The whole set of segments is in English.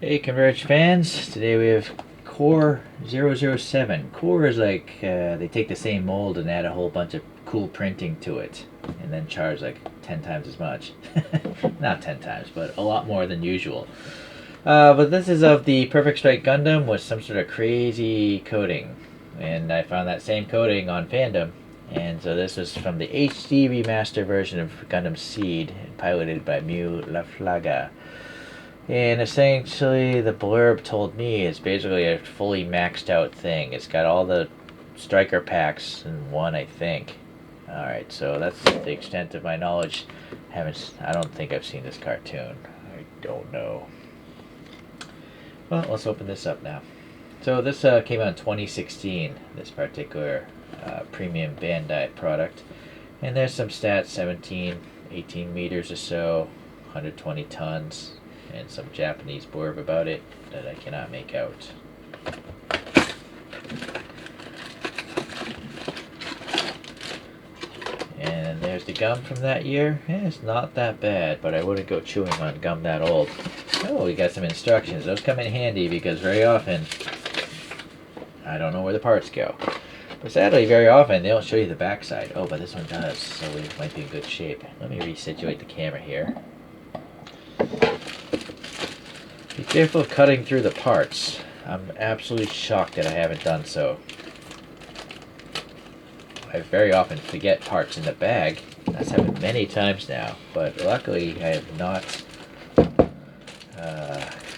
Hey Converge fans, today we have Core 007. Core is like, they take the same mold and add a whole bunch of cool printing to it and then charge like 10 times as much. Not 10 times, but a lot more than usual. But this is of the Perfect Strike Gundam with some sort of crazy coating. And I found that same coating on Fandom. And so this was from the HD remaster version of Gundam Seed, piloted by Mew Laflaga. And essentially, the blurb told me it's basically a fully maxed out thing. It's got all the striker packs in one, I think. Alright, so that's the extent of my knowledge. I don't think I've seen this cartoon. I don't know. Well, let's open this up now. So this came out in 2016, this particular premium Bandai product. And there's some stats, 17, 18 meters or so, 120 tons. And some Japanese blurb about it that I cannot make out. And there's the gum from that year. It's not that bad, but I wouldn't go chewing on gum that old. Oh, we got some instructions. Those come in handy because very often I don't know where the parts go. But sadly, very often they don't show you the backside. Oh, but this one does, so we might be in good shape. Let me resituate the camera here. Be careful of cutting through the parts. I'm absolutely shocked that I haven't done so. I very often forget parts in the bag. That's happened many times now, but luckily I have not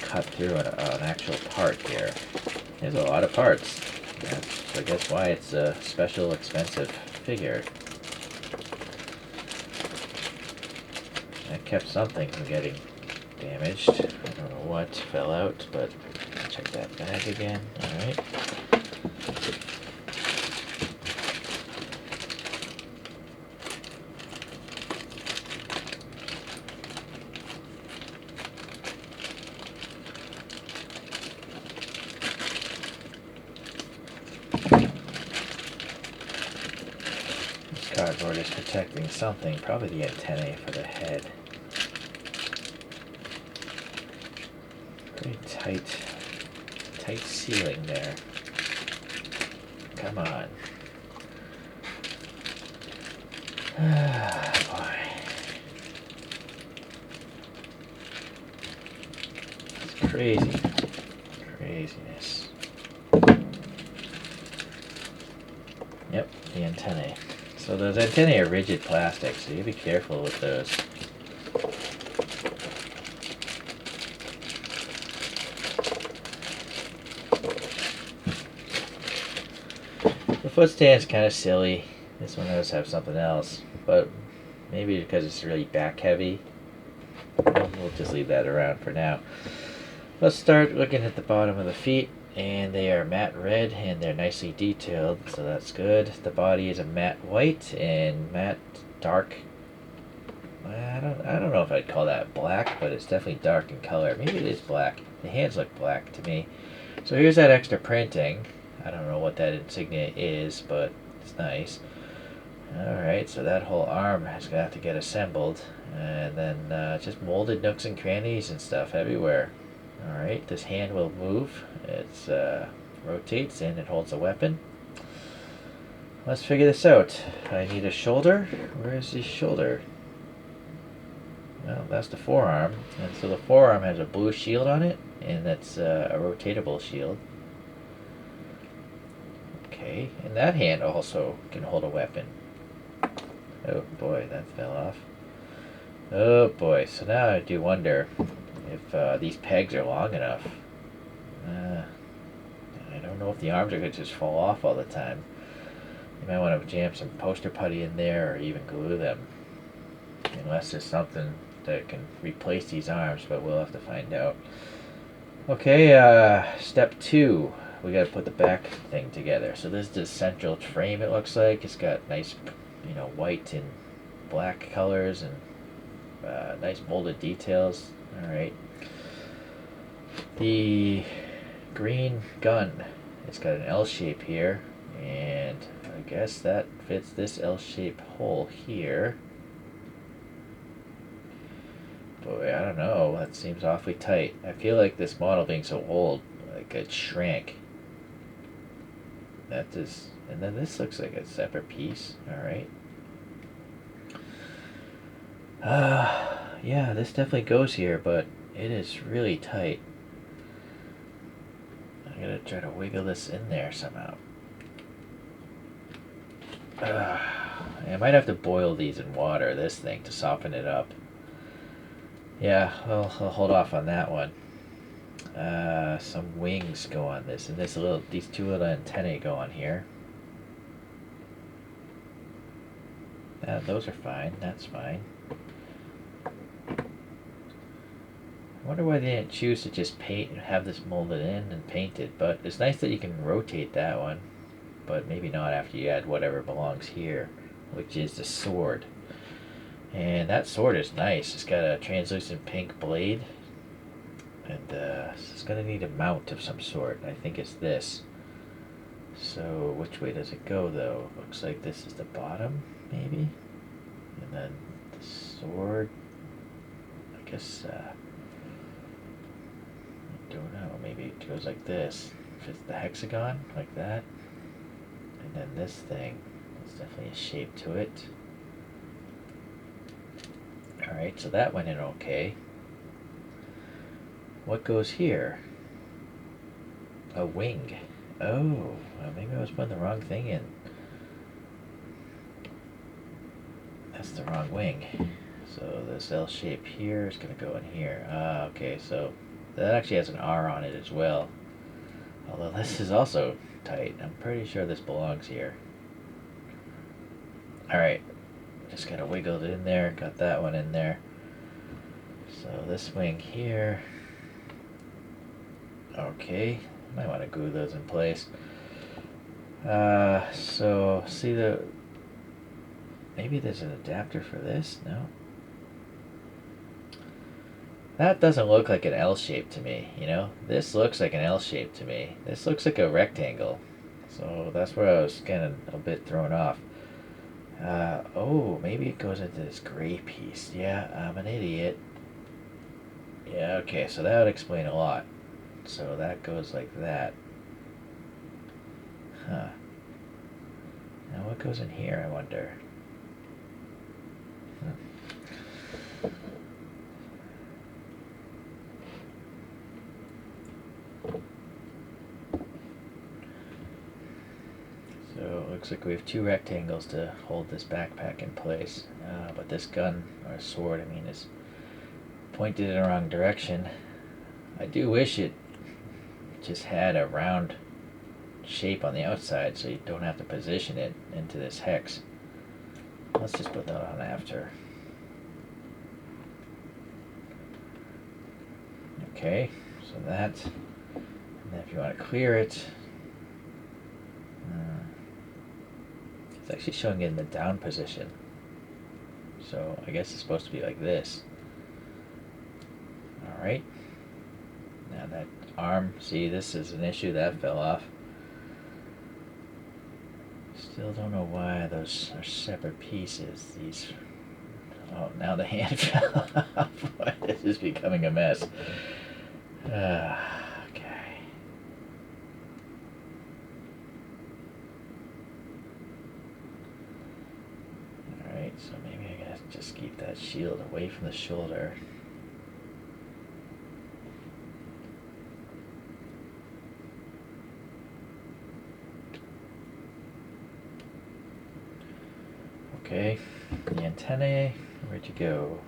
cut through an actual part here. There's a lot of parts. That's, I guess, why it's a special, expensive figure. I kept something from getting damaged. I don't know what fell out, but check that bag again. Alright. This cardboard is protecting something, probably the antennae for the head. Very tight sealing there. Come on. Ah, boy. It's crazy. Craziness. Yep, the antennae. So those antennae are rigid plastic, so you be careful with those. The foot stand's kind of silly. This one does have something else, but maybe because it's really back heavy. We'll just leave that around for now. Let's start looking at the bottom of the feet, and they are matte red and they're nicely detailed, so that's good. The body is a matte white and matte dark. I don't know if I'd call that black, but it's definitely dark in color. Maybe it is black. The hands look black to me. So here's that extra printing. I don't know what that insignia is, but it's nice. Alright, so that whole arm is going to have to get assembled. And then just molded nooks and crannies and stuff everywhere. Alright, this hand will move. It rotates and it holds a weapon. Let's figure this out. I need a shoulder. Where is the shoulder? Well, that's the forearm. And so the forearm has a blue shield on it, and that's a rotatable shield. Okay, and that hand also can hold a weapon. Oh boy, that fell off. Oh boy, so now I do wonder if these pegs are long enough. I don't know if the arms are going to just fall off all the time. You might want to jam some poster putty in there or even glue them. Unless there's something that can replace these arms, but we'll have to find out. Okay, step 2. We got to put the back thing together. So this is the central frame, it looks like. It's got nice, white and black colors and nice molded details. Alright. The green gun. It's got an L shape here, and I guess that fits this L-shaped hole here. boy, I don't know. That seems awfully tight. I feel like this model being so old, like it shrank. That is, and then this looks like a separate piece. All right. Yeah, this definitely goes here, but it is really tight. I'm gonna try to wiggle this in there somehow. I might have to boil these in water, this thing, to soften it up. Yeah, well, I'll hold off on that one. Some wings go on this, and these two little antennae go on here. Those are fine. That's fine. I wonder why they didn't choose to just paint and have this molded in and painted, but it's nice that you can rotate that one, but maybe not after you add whatever belongs here, which is the sword. And that sword is nice. It's got a translucent pink blade, and it's going to need a mount of some sort. I think it's this. So which way does it go, though? Looks like this is the bottom, maybe? And then the sword, I guess, I don't know, maybe it goes like this. If it's the hexagon, like that. And then this thing, there's definitely a shape to it. Alright, so that went in okay. What goes here? A wing. Oh, well, maybe I was putting the wrong thing in. That's the wrong wing. So this L shape here is going to go in here. Okay, so that actually has an R on it as well. Although this is also tight. I'm pretty sure this belongs here. Alright, just kind of wiggled it in there, got that one in there. So this wing here. Okay, might want to glue those in place. So see maybe there's an adapter for this? No? That doesn't look like an L shape to me, you know? This looks like an L shape to me. This looks like a rectangle. So that's where I was kind of a bit thrown off. Oh, maybe it goes into this gray piece. Yeah, I'm an idiot. Yeah, okay, so that would explain a lot. So that goes like that. Huh. Now what goes in here, I wonder? So it looks like we have two rectangles to hold this backpack in place. But this gun, or sword, I mean, is pointed in the wrong direction. I do wish it just had a round shape on the outside so you don't have to position it into this hex. Let's just put that on after. Okay, so that, and then if you want to clear it, it's actually showing it in the down position. So I guess it's supposed to be like this. Alright. Now that arm, see, this is an issue that fell off. Still don't know why those are separate pieces. These, oh, now the hand fell off. Boy, this is becoming a mess. Okay. Alright, so maybe I gotta just keep that shield away from the shoulder. Okay, the antennae, where'd you go?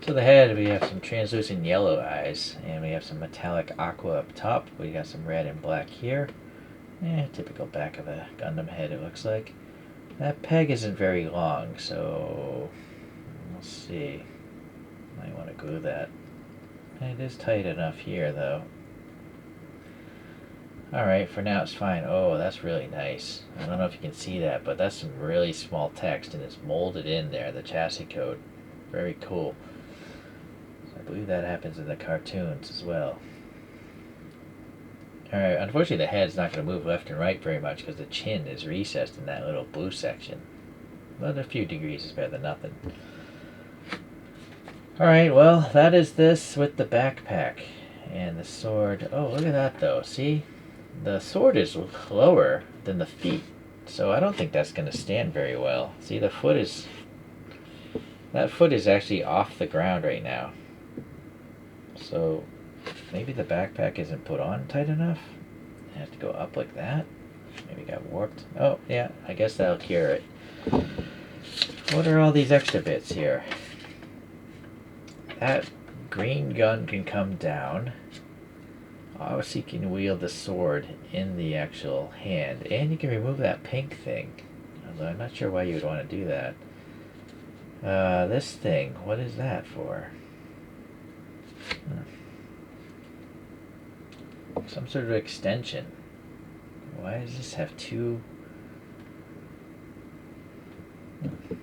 So the head, we have some translucent yellow eyes, and we have some metallic aqua up top. We got some red and black here. Typical back of a Gundam head, it looks like. That peg isn't very long, so we'll see. Might want to glue that. It is tight enough here, though. Alright, for now it's fine. Oh, that's really nice. I don't know if you can see that, but that's some really small text, and it's molded in there, the chassis code. Very cool. So I believe that happens in the cartoons as well. Alright, unfortunately the head's not going to move left and right very much because the chin is recessed in that little blue section. But a few degrees is better than nothing. Alright, well, that is this with the backpack. And the sword. Oh, look at that though. See? The sword is lower than the feet. So I don't think that's going to stand very well. See, the foot is... That foot is actually off the ground right now. So maybe the backpack isn't put on tight enough. I have to go up like that. Maybe it got warped. Oh, yeah, I guess that'll cure it. What are all these extra bits here? That green gun can come down. Obviously you can wield the sword in the actual hand. And you can remove that pink thing. Although I'm not sure why you would want to do that. This thing, what is that for? Some sort of extension. Why does this have two...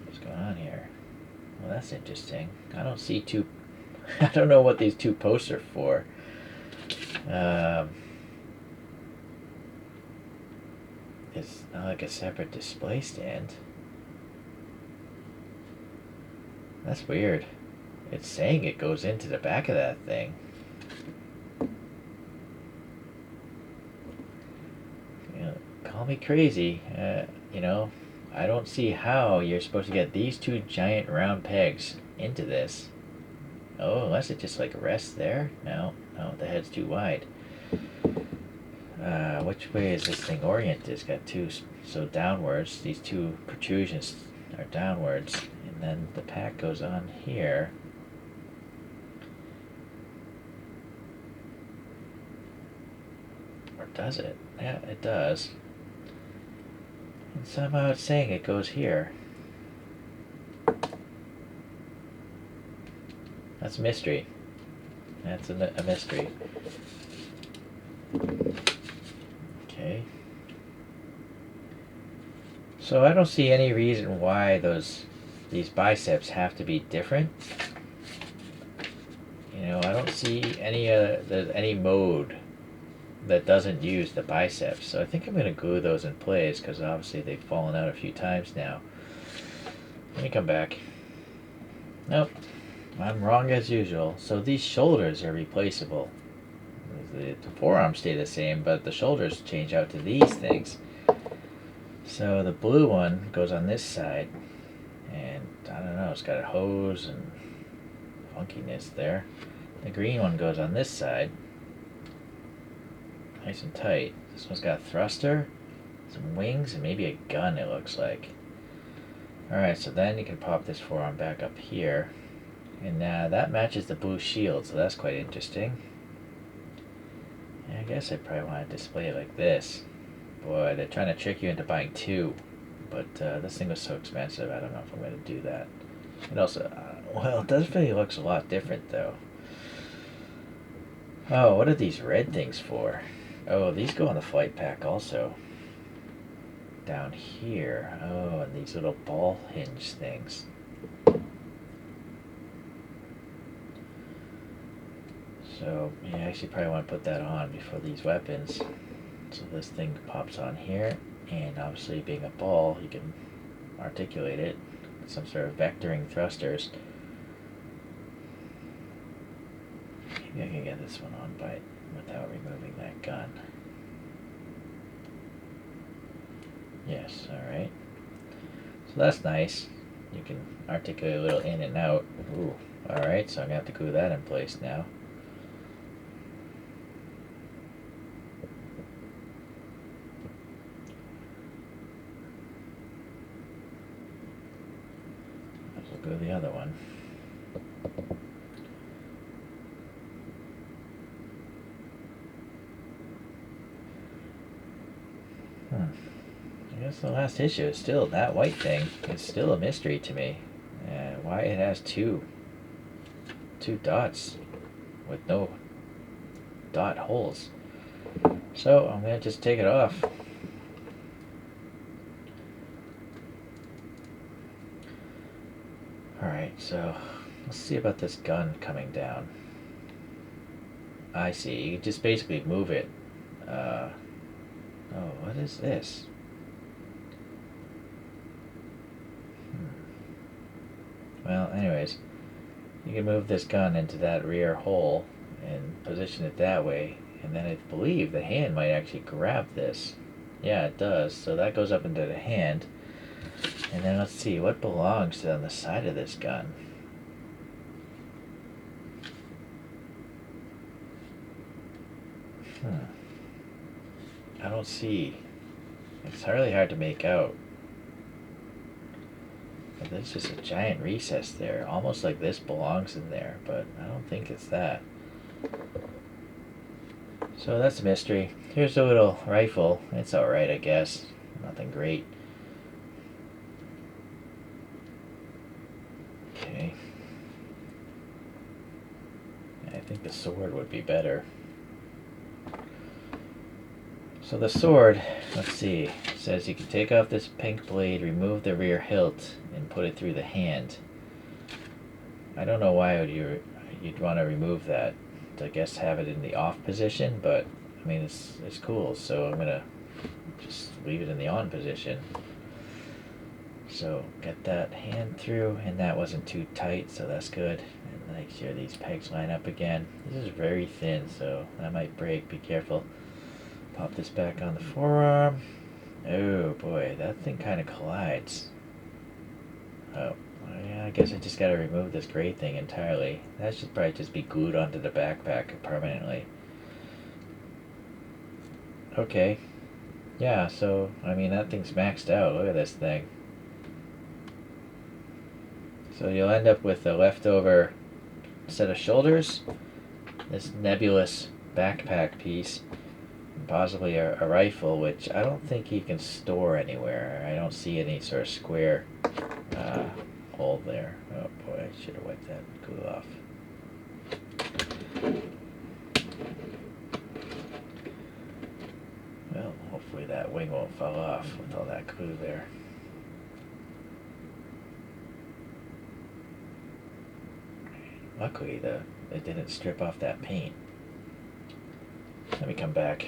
What's going on here? Well, that's interesting. I don't see two... I don't know what these two posts are for. It's not like a separate display stand. That's weird. It's saying it goes into the back of that thing. You know, call me crazy. You know, I don't see how you're supposed to get these two giant round pegs into this. Oh, unless it just like rests there? No, the head's too wide. Which way is this thing oriented? It's got two, so downwards. These two protrusions are downwards. And then the pack goes on here. Or does it? Yeah, it does. And somehow it's saying it goes here. That's a mystery. That's a mystery. Okay. So I don't see any reason why these biceps have to be different. You know, I don't see any mode that doesn't use the biceps. So I think I'm going to glue those in place because obviously they've fallen out a few times now. Let me come back. Nope. I'm wrong as usual. So these shoulders are replaceable. The forearms stay the same, but the shoulders change out to these things. So the blue one goes on this side, and I don't know, it's got a hose and funkiness there. The green one goes on this side, nice and tight. This one's got a thruster, some wings, and maybe a gun, it looks like. Alright, so then you can pop this forearm back up here. And that matches the blue shield, so that's quite interesting. And I guess I probably want to display it like this. Boy, they're trying to trick you into buying two. But this thing was so expensive, I don't know if I'm going to do that. It also, well, it definitely looks a lot different though. Oh, what are these red things for? Oh, these go on the flight pack also. Down here. Oh, and these little ball hinge things. So, yeah, I actually probably want to put that on before these weapons. So this thing pops on here, and obviously being a ball, you can articulate it with some sort of vectoring thrusters. Maybe I can get this one on without removing that gun. Yes, alright. So that's nice. You can articulate a little in and out. Ooh, alright, so I'm going to have to glue that in place now. Go the other one. I guess the last issue is still that white thing. It's still a mystery to me. Why it has two dots with no dot holes. So I'm gonna just take it off. Alright, so let's see about this gun coming down. I see, you just basically move it. Oh, what is this? Well, anyways, You can move this gun into that rear hole and position it that way, and then I believe the hand might actually grab this. Yeah, it does. So that goes up into the hand. And then let's see, what belongs on the side of this gun? I don't see. It's really hard to make out. But there's just a giant recess there, almost like this belongs in there, but I don't think it's that. So that's a mystery. Here's a little rifle. It's alright, I guess. Nothing great. Okay. I think the sword would be better. So the sword, let's see, it says you can take off this pink blade, remove the rear hilt, and put it through the hand. I don't know why you'd want to remove that. I guess have it in the off position, but I mean it's cool, so I'm gonna just leave it in the on position. So get that hand through, and that wasn't too tight, so that's good. And make sure these pegs line up again. This is very thin, so that might break. Be careful. Pop this back on the forearm. Oh boy, that thing kind of collides. Oh, yeah, I guess I just gotta remove this gray thing entirely. That should probably just be glued onto the backpack permanently. Okay. Yeah, so, I mean, that thing's maxed out. Look at this thing. So you'll end up with a leftover set of shoulders, this nebulous backpack piece, and possibly a rifle, which I don't think you can store anywhere. I don't see any sort of square hole there. Oh boy, I should have wiped that glue off. Well, hopefully that wing won't fall off with all that glue there. Luckily, it didn't strip off that paint. Let me come back.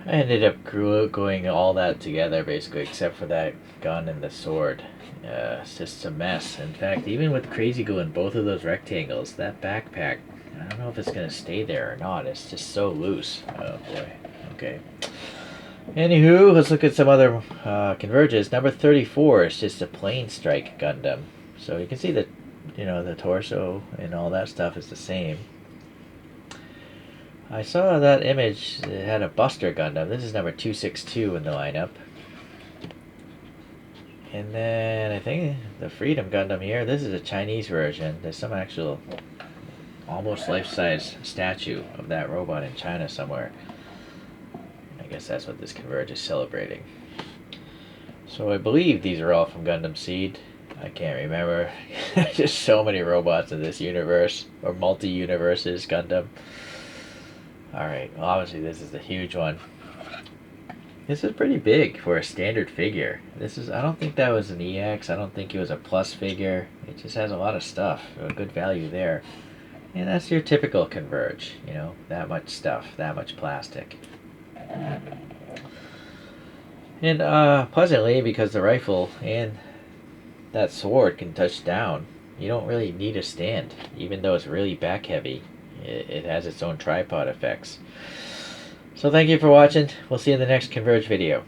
I ended up gluing all that together, basically, except for that gun and the sword. It's just a mess. In fact, even with crazy glue in both of those rectangles, that backpack, I don't know if it's going to stay there or not. It's just so loose. Oh boy. Okay. Anywho, let's look at some other Converges. Number 34 is just a plain Strike Gundam. So you can see that, the torso and all that stuff is the same. I saw that image. It had a Buster Gundam. This is number 262 in the lineup. And then I think the Freedom Gundam here. This is a Chinese version. There's some actual almost life-size statue of that robot in China somewhere. I guess that's what this Converge is celebrating. So I believe these are all from Gundam Seed. I can't remember. There's just so many robots in this universe, or multi-universes Gundam. Alright, well obviously this is the huge one. This is pretty big for a standard figure. I don't think that was an EX, I don't think it was a plus figure. It just has a lot of stuff, a good value there. And that's your typical Converge, that much stuff, that much plastic. And pleasantly, because the rifle and that sword can touch down, you don't really need a stand, even though it's really back heavy. It has its own tripod effects. So thank you for watching. We'll see you in the next Converge video.